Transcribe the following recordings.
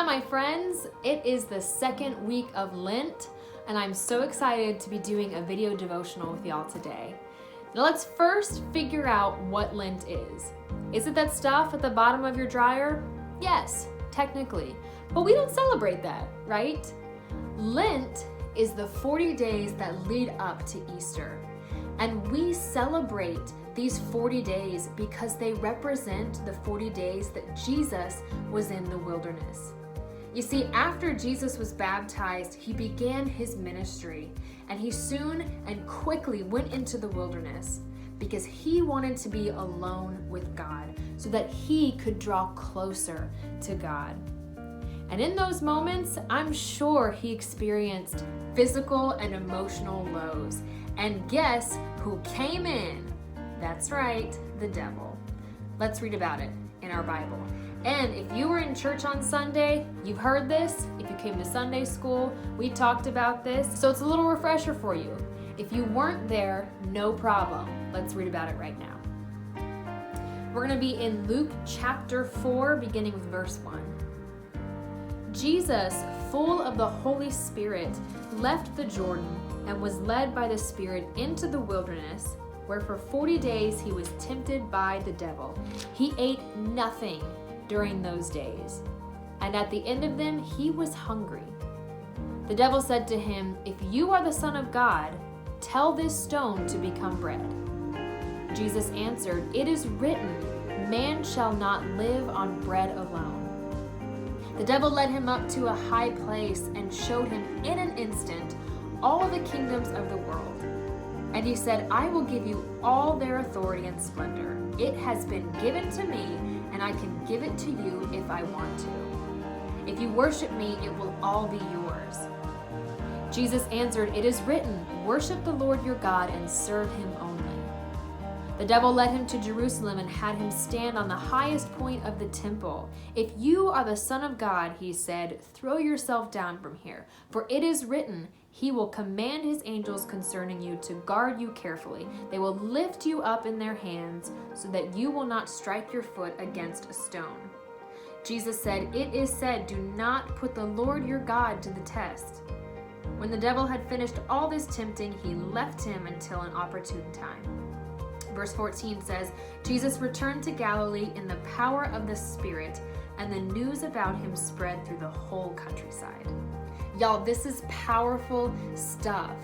Hi, my friends. It is the second week of Lent, and I'm so excited to be doing a video devotional with y'all today. Now let's first figure out what Lent is. Is it that stuff at the bottom of your dryer? Yes, technically, but we don't celebrate that, right? Lent is the 40 days that lead up to Easter, and we celebrate these 40 days because they represent the 40 days that Jesus was in the wilderness. You see, after Jesus was baptized, he began his ministry, and he soon and quickly went into the wilderness because he wanted to be alone with God so that he could draw closer to God. And in those moments, I'm sure he experienced physical and emotional lows. And guess who came in? That's right, the devil. Let's read about it in our Bible. And if you were in church on Sunday, you've heard this. If you came to Sunday school, we talked about this. So it's a little refresher for you. If you weren't there, no problem. Let's read about it right now. We're going to be in Luke chapter 4, beginning with verse 1. Jesus, full of the Holy Spirit, left the Jordan and was led by the Spirit into the wilderness, where for 40 days he was tempted by the devil. He ate nothing during those days, and at the end of them he was hungry. The devil said to him, "If you are the Son of God, tell this stone to become bread." Jesus answered, "It is written, man shall not live on bread alone." The devil led him up to a high place and showed him in an instant all the kingdoms of the world. And he said, "I will give you all their authority and splendor. It has been given to me, and I can give it to you if I want to. If you worship me, it will all be yours." Jesus answered, "It is written, worship the Lord your God and serve him only." The devil led him to Jerusalem and had him stand on the highest point of the temple. "If you are the Son of God," he said, "throw yourself down from here. For it is written, he will command his angels concerning you to guard you carefully. They will lift you up in their hands so that you will not strike your foot against a stone." Jesus said, "It is said, do not put the Lord your God to the test." When the devil had finished all this tempting, he left him until an opportune time. Verse 14 says, Jesus returned to Galilee in the power of the Spirit, and the news about him spread through the whole countryside. Y'all, this is powerful stuff.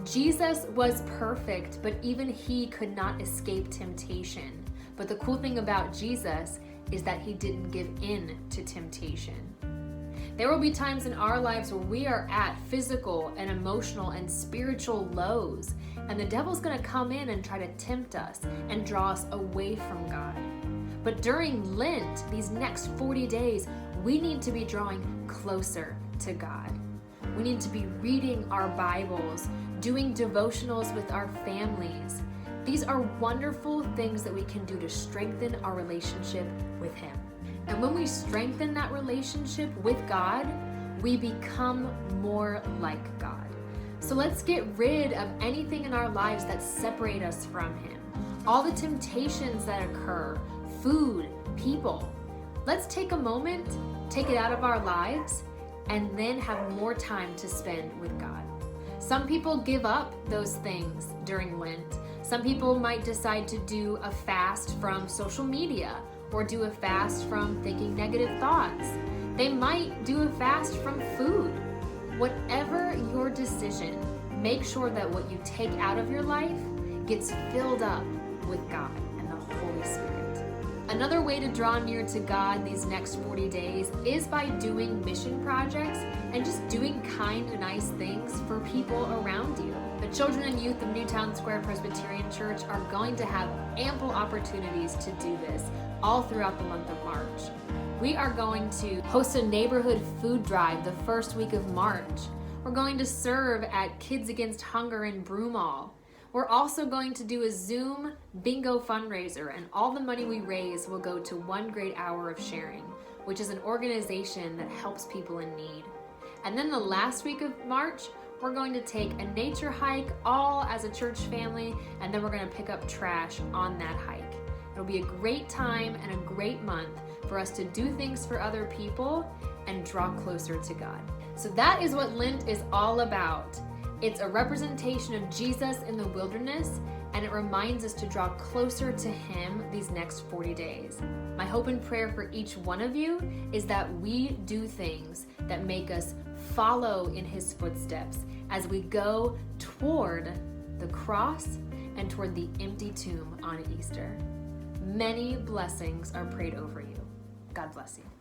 Jesus was perfect, but even he could not escape temptation. But the cool thing about Jesus is that he didn't give in to temptation. There will be times in our lives where we are at physical and emotional and spiritual lows, and the devil's going to come in and try to tempt us and draw us away from God. But during Lent, these next 40 days, we need to be drawing closer to God. We need to be reading our Bibles, doing devotionals with our families. These are wonderful things that we can do to strengthen our relationship with him. And when we strengthen that relationship with God, we become more like God. So let's get rid of anything in our lives that separate us from him. All the temptations that occur, food, people. Let's take a moment, take it out of our lives, and then have more time to spend with God. Some people give up those things during Lent. Some people might decide to do a fast from social media or do a fast from thinking negative thoughts. They might do a fast from food. Whatever your decision, make sure that what you take out of your life gets filled up with God and the Holy Spirit. Another way to draw near to God these next 40 days is by doing mission projects and just doing kind, nice things for people around you. The children and youth of Newtown Square Presbyterian Church are going to have ample opportunities to do this all throughout the month of March. We are going to host a neighborhood food drive the first week of March. We're going to serve at Kids Against Hunger in Broomall. We're also going to do a Zoom bingo fundraiser, and all the money we raise will go to One Great Hour of Sharing, which is an organization that helps people in need. And then the last week of March, we're going to take a nature hike all as a church family, and then we're going to pick up trash on that hike. It'll be a great time and a great month for us to do things for other people and draw closer to God. So that is what Lent is all about. It's a representation of Jesus in the wilderness, and it reminds us to draw closer to Him these next 40 days. My hope and prayer for each one of you is that we do things that make us follow in His footsteps as we go toward the cross and toward the empty tomb on Easter. Many blessings are prayed over you. God bless you.